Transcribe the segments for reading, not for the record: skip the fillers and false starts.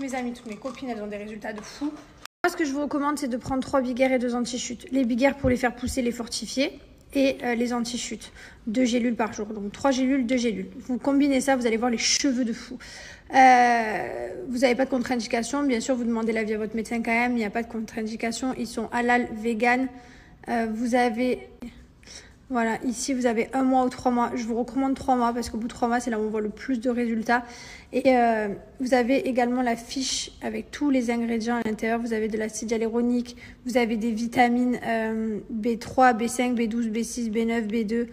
Mes amis, toutes mes copines, elles ont des résultats de fou. Moi, ce que je vous recommande, c'est de prendre 3 biguerres et 2 anti-chutes. Les biguerres pour les faire pousser, les fortifier, et les anti-chutes. 2 gélules par jour. Donc 3 gélules, 2 gélules. Vous combinez ça, vous allez voir les cheveux de fou. Vous n'avez pas de contre-indication. Bien sûr, vous demandez l'avis à votre médecin quand même. Il n'y a pas de contre-indication. Ils sont halal, vegan. Vous avez... Voilà, ici vous avez 1 mois ou 3 mois. Je vous recommande 3 mois parce qu'au bout de 3 mois, c'est là où on voit le plus de résultats. Et vous avez également la fiche avec tous les ingrédients à l'intérieur. Vous avez de l'acide hyaluronique, vous avez des vitamines B3, B5, B12, B6, B9, B2.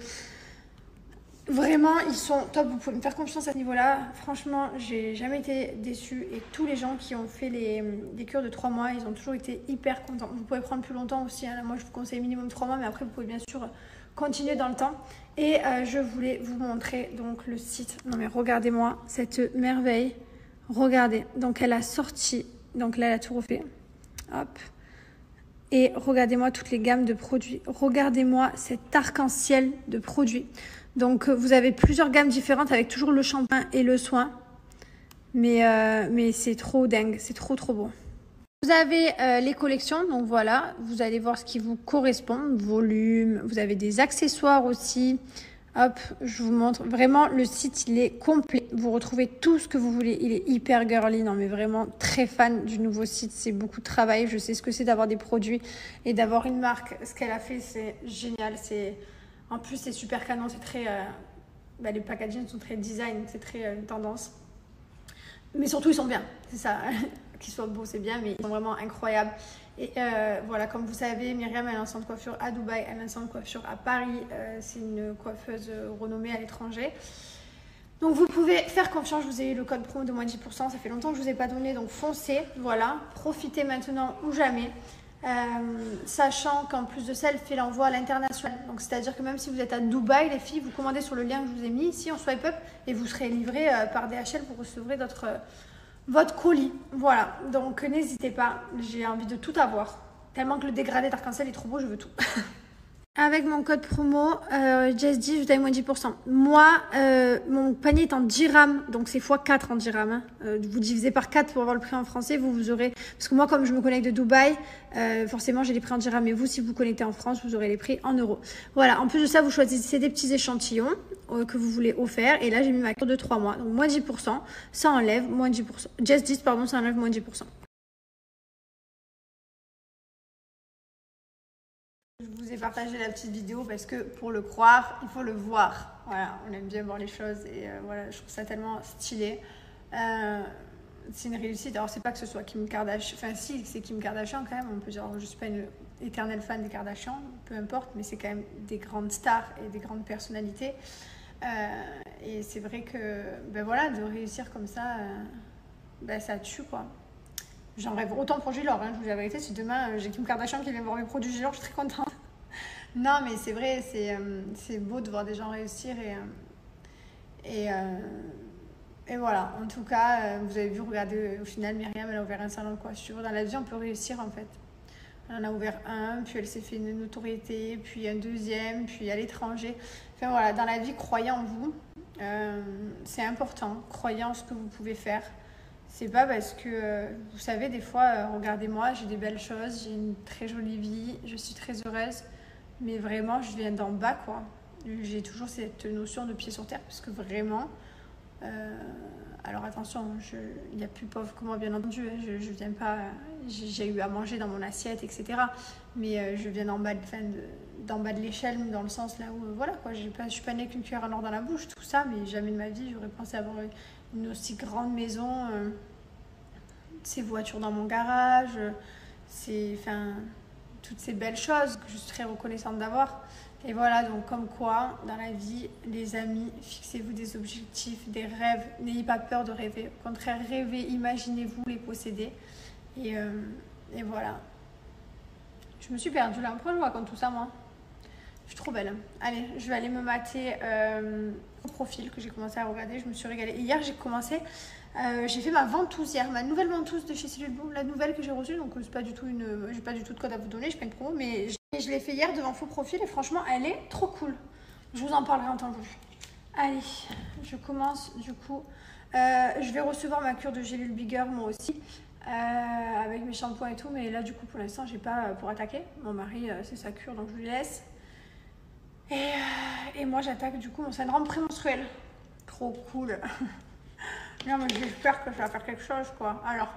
Vraiment, ils sont top. Vous pouvez me faire confiance à ce niveau-là. Franchement, j'ai jamais été déçue. Et tous les gens qui ont fait les cures de 3 mois, ils ont toujours été hyper contents. Vous pouvez prendre plus longtemps aussi. Hein. Là, moi, je vous conseille minimum 3 mois, mais après, vous pouvez bien sûr continuer dans le temps. Et je voulais vous montrer donc le site. Non, mais regardez-moi cette merveille. Regardez. Donc, elle a sorti. Donc là, elle a tout refait. Hop. Et regardez-moi toutes les gammes de produits. Regardez-moi cet arc-en-ciel de produits. Donc, vous avez plusieurs gammes différentes avec toujours le shampoing et le soin. Mais c'est trop dingue. C'est trop, trop beau. Vous avez les collections. Donc, voilà. Vous allez voir ce qui vous correspond. Volume. Vous avez des accessoires aussi. Hop, je vous montre. Vraiment, le site, il est complet. Vous retrouvez tout ce que vous voulez. Il est hyper girly. Non, mais vraiment très fan du nouveau site. C'est beaucoup de travail. Je sais ce que c'est d'avoir des produits et d'avoir une marque. Ce qu'elle a fait, c'est génial. En plus, c'est super canon. C'est très... les packaging sont très design. C'est très tendance. Mais surtout, ils sont bien. C'est ça. Qu'ils soient beaux, c'est bien. Mais ils sont vraiment incroyables. Et voilà, comme vous savez, Myriam, elle a un centre de coiffure à Dubaï, elle a un centre de coiffure à Paris. C'est une coiffeuse renommée à l'étranger. Donc vous pouvez faire confiance, je vous ai eu le code promo de moins 10%, ça fait longtemps que je ne vous ai pas donné, donc foncez, voilà, profitez maintenant ou jamais. Sachant qu'en plus de ça, elle fait l'envoi à l'international. Donc c'est-à-dire que même si vous êtes à Dubaï, les filles, vous commandez sur le lien que je vous ai mis ici en swipe up et vous serez livré par DHL, vous recevrez votre colis. Voilà, donc n'hésitez pas, j'ai envie de tout avoir. Tellement que le dégradé d'arc-en-ciel est trop beau, je veux tout. Avec mon code promo, Just10, je vous donne moins 10%. Moi, mon panier est en dirham, donc c'est x4 en dirham. Hein. Vous divisez par 4 pour avoir le prix en français, vous aurez... Parce que moi, comme je me connecte de Dubaï, forcément, j'ai les prix en dirham. Et vous, si vous connectez en France, vous aurez les prix en euros. Voilà, en plus de ça, vous choisissez des petits échantillons que vous voulez offrir. Et là, j'ai mis ma cure de 3 mois. Donc, moins 10%, ça enlève moins 10%. Just10, pardon, ça enlève moins 10%. Je vous ai partagé la petite vidéo parce que pour le croire, il faut le voir. Voilà, on aime bien voir les choses et voilà, je trouve ça tellement stylé. C'est une réussite. Alors, c'est pas que ce soit Kim Kardashian, enfin, si, c'est Kim Kardashian quand même. On peut dire, je suis pas une éternelle fan des Kardashian, peu importe, mais c'est quand même des grandes stars et des grandes personnalités. Et c'est vrai que, ben voilà, de réussir comme ça, ça tue quoi. J'en rêve autant pour Gilor, hein, je vous dis la vérité, si demain j'ai Kim Kardashian qui vient voir mes produits Gilor, je suis très contente. Non, mais c'est vrai, c'est beau de voir des gens réussir et voilà. En tout cas, vous avez vu, regardez, au final, Myriam, elle a ouvert un salon de coiffure. Dans la vie, on peut réussir en fait. Elle en a ouvert un, puis elle s'est fait une notoriété, puis un deuxième, puis à l'étranger. Enfin voilà, dans la vie, croyez en vous. C'est important, croyez en ce que vous pouvez faire. C'est pas parce que, vous savez, des fois, regardez-moi, j'ai des belles choses, j'ai une très jolie vie, je suis très heureuse, mais vraiment, je viens d'en bas, quoi. J'ai toujours cette notion de pied sur terre, parce que vraiment, alors attention, il y a plus pauvre que moi, bien entendu, hein, je viens pas, j'ai eu à manger dans mon assiette, etc. Mais je viens d'en bas de l'échelle, dans le sens là où, voilà, quoi, je suis pas née avec une cuillère en or dans la bouche, tout ça, mais jamais de ma vie, j'aurais pensé avoir une aussi grande maison, ces voitures dans mon garage, toutes ces belles choses que je suis très reconnaissante d'avoir. Et voilà, donc comme quoi, dans la vie, les amis, fixez-vous des objectifs, des rêves, n'ayez pas peur de rêver. Au contraire, rêvez, imaginez-vous les posséder. Et voilà. Je me suis perdue là, pourquoi je me raconte tout ça, moi ? Je suis trop belle. Allez, je vais aller me mater au profil que j'ai commencé à regarder. Je me suis régalée. Hier, j'ai fait ma ventouse hier, ma nouvelle ventouse de chez Cellule Blue, la nouvelle que j'ai reçue. Donc, c'est pas du tout j'ai pas du tout de code à vous donner, je fais une promo, mais je l'ai fait hier devant faux profil et franchement, elle est trop cool. Je vous en parlerai en temps voulu. Allez, je commence du coup Je vais recevoir ma cure de gélule Bigger moi aussi. Avec mes shampoings et tout, mais là du coup pour l'instant j'ai pas pour attaquer. Mon mari c'est sa cure donc je lui laisse. Et moi j'attaque du coup mon syndrome prémenstruel. Trop cool. Non mais j'espère que ça va faire quelque chose quoi. Alors,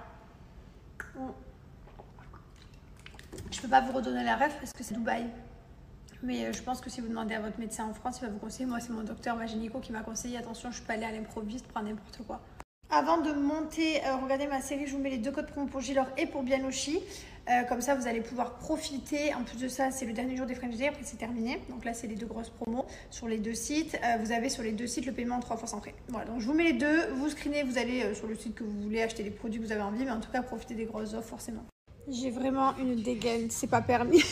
je peux pas vous redonner la ref parce que c'est Dubaï. Mais je pense que si vous demandez à votre médecin en France, il va vous conseiller. Moi c'est mon docteur, ma gynéco qui m'a conseillé. Attention, je suis pas allée à l'improviste prendre n'importe quoi. Avant de monter, regardez ma série, je vous mets les 2 codes promo pour Gilor et pour Bianoshi. Comme ça, vous allez pouvoir profiter. En plus de ça, c'est le dernier jour des French Day, après c'est terminé. Donc là, c'est les 2 grosses promos sur les 2 sites. Vous avez sur les 2 sites le paiement en 3 fois sans frais. Voilà, donc je vous mets les 2. Vous screenez, vous allez sur le site que vous voulez acheter les produits que vous avez envie. Mais en tout cas, profitez des grosses offres forcément. J'ai vraiment une dégaine, c'est pas permis.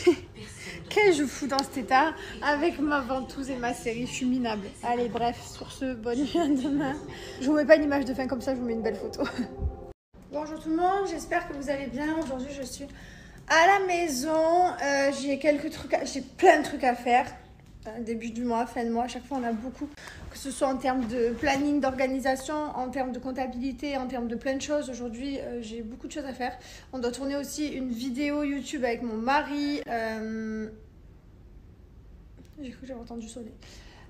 Qu'est-ce que je fous dans cet état avec ma ventouse et ma série, je suis minable. Allez, bref, sur ce, bonne nuit à demain. Je vous mets pas une image de fin comme ça, je vous mets une belle photo. Bonjour tout le monde, j'espère que vous allez bien. Aujourd'hui, je suis à la maison. J'ai plein de trucs à faire. Début du mois, fin de mois, à chaque fois on a beaucoup, que ce soit en termes de planning, d'organisation, en termes de comptabilité, en termes de plein de choses. Aujourd'hui, j'ai beaucoup de choses à faire. On doit tourner aussi une vidéo YouTube avec mon mari. J'ai cru que j'avais entendu sonner.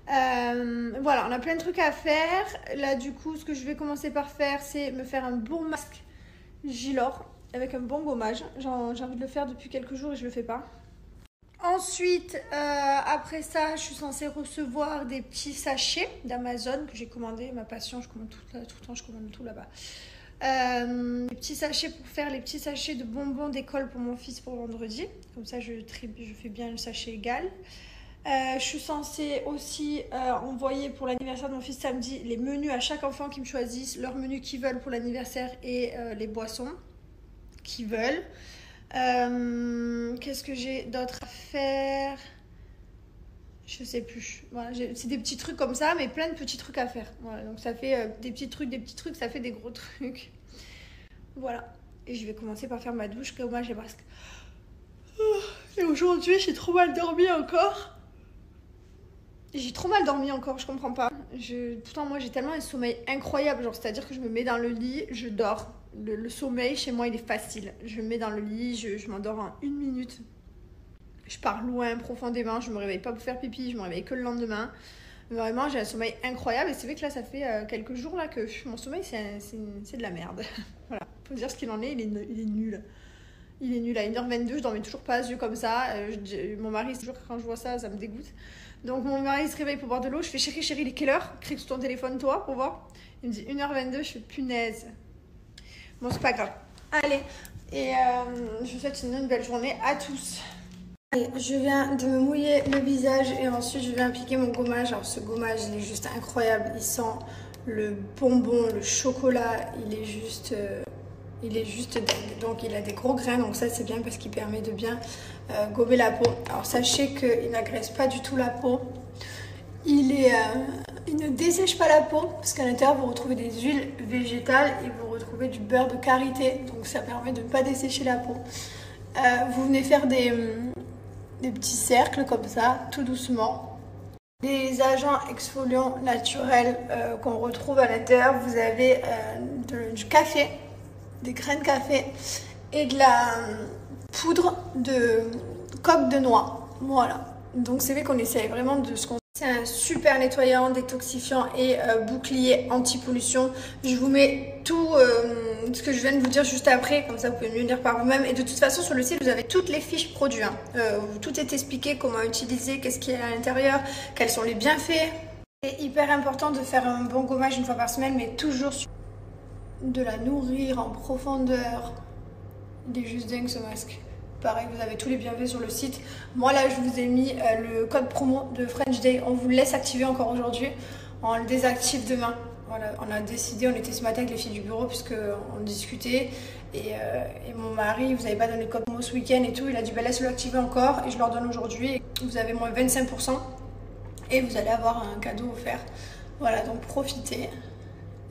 Voilà, on a plein de trucs à faire. Là, du coup, ce que je vais commencer par faire, c'est me faire un bon masque Gilor avec un bon gommage. J'ai envie de le faire depuis quelques jours et je le fais pas. Ensuite, après ça, je suis censée recevoir des petits sachets d'Amazon que j'ai commandé. Ma passion, je commande tout le temps, je commande tout là-bas. Des petits sachets pour faire les petits sachets de bonbons d'école pour mon fils pour vendredi. Comme ça, je fais bien le sachet égal. Je suis censée aussi envoyer pour l'anniversaire de mon fils samedi les menus à chaque enfant qui me choisissent, leur menu qu'ils veulent pour l'anniversaire et les boissons qu'ils veulent. Qu'est-ce que j'ai d'autre à faire? Je sais plus. Voilà, c'est des petits trucs comme ça, mais plein de petits trucs à faire. Voilà, donc ça fait des petits trucs, ça fait des gros trucs. Voilà. Et je vais commencer par faire ma douche, gommage et masque. Et aujourd'hui, j'ai trop mal dormi encore. Je comprends pas. Pourtant, moi, j'ai tellement un sommeil incroyable. Genre, c'est-à-dire que je me mets dans le lit, je dors. Le sommeil, chez moi, il est facile. Je me mets dans le lit, je m'endors en 1 minute. Je pars loin, profondément. Je me réveille pas pour faire pipi, je me réveille que le lendemain. Vraiment, j'ai un sommeil incroyable. Et c'est vrai que là, ça fait quelques jours là que mon sommeil, c'est de la merde. Voilà, faut dire ce qu'il en est, il est nul. Il est nul. À 1h22, je dormais toujours pas, yeux comme ça. Mon mari, toujours quand je vois ça, ça me dégoûte. Donc mon mari se réveille pour boire de l'eau. Je fais chérie, il est quelle heure? Crie sur ton téléphone, toi, pour voir. Il me dit 1h22, je fais punaise. Bon, c'est pas grave. Allez, et je vous souhaite une belle journée à tous. Allez, je viens de me mouiller le visage et ensuite je viens appliquer mon gommage. Alors ce gommage, il est juste incroyable. Il sent le bonbon, le chocolat. Il est juste dingue. Donc il a des gros grains, donc ça c'est bien parce qu'il permet de bien gommer la peau. Alors sachez qu'il n'agresse pas du tout la peau. Il ne dessèche pas la peau parce qu'à l'intérieur vous retrouvez des huiles végétales et vous retrouvez du beurre de karité. Donc ça permet de ne pas dessécher la peau. Vous venez faire des petits cercles comme ça, tout doucement. Les agents exfoliants naturels qu'on retrouve à l'intérieur, vous avez du café, des graines de café et de la poudre de coque de noix. Voilà. Donc c'est vrai qu'on essaye vraiment de ce qu'on... C'est un super nettoyant, détoxifiant et bouclier anti-pollution. Je vous mets tout ce que je viens de vous dire juste après, comme ça vous pouvez mieux lire par vous-même. Et de toute façon sur le site vous avez toutes les fiches produits. Tout est expliqué, comment utiliser, qu'est-ce qu'il y a à l'intérieur, quels sont les bienfaits. C'est hyper important de faire un bon gommage 1 fois par semaine, mais toujours de la nourrir en profondeur. Il est juste dingue ce masque. Pareil, vous avez tous les bienfaits sur le site. Moi là, je vous ai mis le code promo de French Day. On vous le laisse activer encore aujourd'hui. On le désactive demain. Voilà, on a décidé, on était ce matin avec les filles du bureau puisqu'on discutait. Et mon mari, vous n'avez pas donné le code promo ce week-end et tout. Il a dit, bah, laisse-le activer encore et je leur donne aujourd'hui. Vous avez moins 25% et vous allez avoir un cadeau offert. Voilà, donc profitez.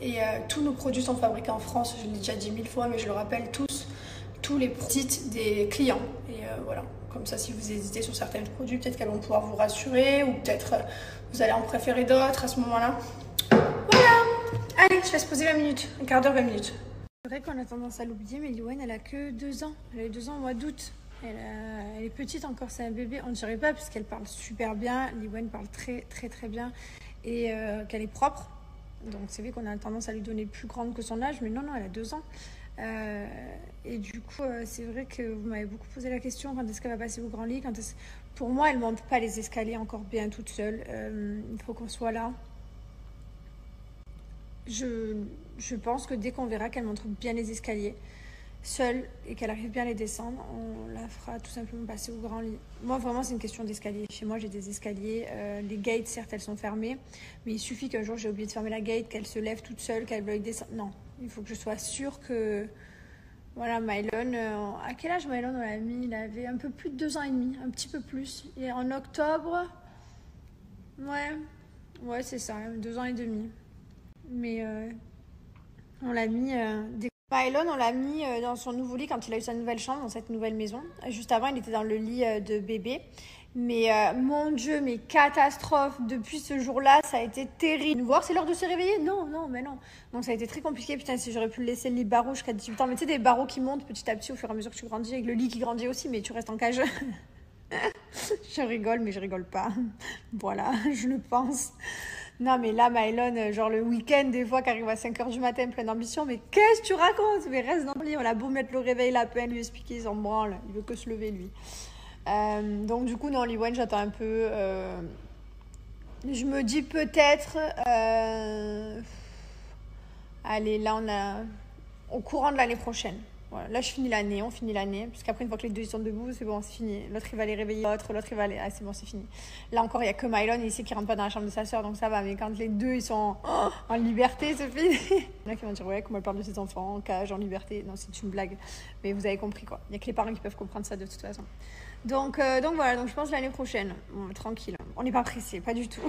Et tous nos produits sont fabriqués en France. Je l'ai déjà dit 1000 fois, mais je le rappelle tous les produits des clients. Et voilà, comme ça, si vous hésitez sur certains produits, peut-être qu'elles vont pouvoir vous rassurer ou peut-être vous allez en préférer d'autres à ce moment-là. Voilà! Allez, je laisse poser 20 minutes, un quart d'heure, 20 minutes. C'est vrai qu'on a tendance à l'oublier, mais Liwen, elle a que 2 ans. Elle a eu 2 ans au mois d'août. Elle est petite encore, c'est un bébé. On ne dirait pas parce qu'elle parle super bien. Liwen parle très très très bien et qu'elle est propre. Donc c'est vrai qu'on a tendance à lui donner plus grande que son âge, mais non, elle a 2 ans. Et du coup, c'est vrai que vous m'avez beaucoup posé la question, quand est-ce qu'elle va passer au grand lit, Pour moi, elle ne monte pas les escaliers encore bien toute seule. Il faut qu'on soit là. Je pense que dès qu'on verra qu'elle montre bien les escaliers seule et qu'elle arrive bien à les descendre, on la fera tout simplement passer au grand lit. Moi, vraiment, c'est une question d'escalier. Chez moi, j'ai des escaliers. Les gates, certes, elles sont fermées, mais il suffit qu'un jour, j'ai oublié de fermer la gate, qu'elle se lève toute seule, qu'elle veuille descendre. Non, il faut que je sois sûre que... Voilà, Mylon, à quel âge Mylon on l'a mis? Il avait un peu plus de 2 ans et demi, un petit peu plus. Et en octobre, ouais, c'est ça, 2 ans et demi. Mais on l'a mis Mylon, on l'a mis dans son nouveau lit quand il a eu sa nouvelle chambre, dans cette nouvelle maison. Juste avant, il était dans le lit de bébé. Mais mon Dieu, mais catastrophe. Depuis ce jour-là, ça a été terrible. Voir, c'est l'heure de se réveiller? Non. Donc ça a été très compliqué. Putain, si j'aurais pu le laisser le lit barreau jusqu'à 18 ans. Mais tu sais, des barreaux qui montent petit à petit au fur et à mesure que tu grandis, avec le lit qui grandit aussi, mais tu restes en cage. Je rigole, mais je rigole pas. Voilà, je le pense. Non, mais là, Mylon, genre le week-end, des fois, qui arrive à 5h du matin, pleine d'ambition, mais qu'est-ce que tu racontes? Mais reste dans le lit, on a beau mettre le réveil, la peine, lui expliquer, il s'en branle, il veut que se lever, lui. Donc, du coup, non, Liwen, j'attends un peu. Je me dis peut-être. Allez, là, on a. Au courant de l'année prochaine. Voilà, là, on finit l'année. Parce qu'après, une fois que les deux ils sont debout, c'est bon, c'est fini. L'autre, il va les réveiller, l'autre, il va aller. Ah, c'est bon, c'est fini. Là encore, il n'y a que Mylon ici qui rentre pas dans la chambre de sa soeur, donc ça va. Mais quand les deux, ils sont en liberté, c'est fini. Il y en a qui vont dire, ouais, comment elle parle de ses enfants, en cage, en liberté. Non, c'est une blague. Mais vous avez compris, quoi. Il n'y a que les parents qui peuvent comprendre ça de toute façon. Donc voilà, donc je pense l'année prochaine. Bon, tranquille. On n'est pas pressé, pas du tout.